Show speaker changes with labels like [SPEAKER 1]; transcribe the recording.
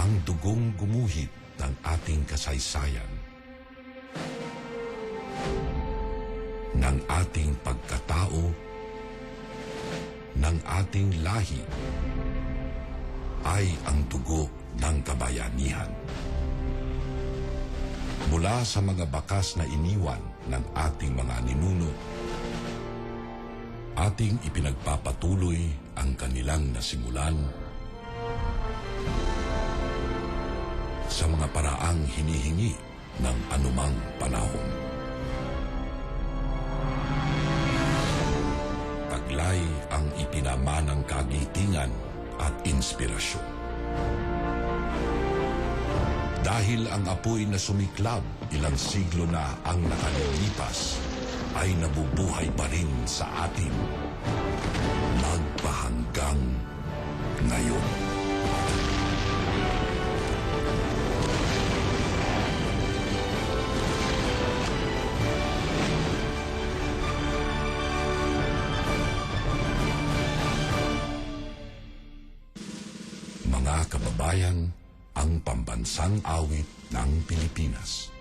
[SPEAKER 1] ang dugong gumuhit ng ating kasaysayan, ng ating pagkatao, ng ating lahi, ay ang dugo ng kabayanihan. Mula sa mga bakas na iniwan ng ating mga ninuno, ating ipinagpapatuloy ang kanilang nasimulan sa mga paraang hinihingi ng anumang panahon. Taglay ang ipinamanang kagitingan at inspirasyon. Dahil ang apoy na sumiklab ilang siglo na ang nakalilipas ay nabubuhay pa rin sa atin magpahanggang ngayon. Mga kababayan, ang pambansang awit ng Pilipinas.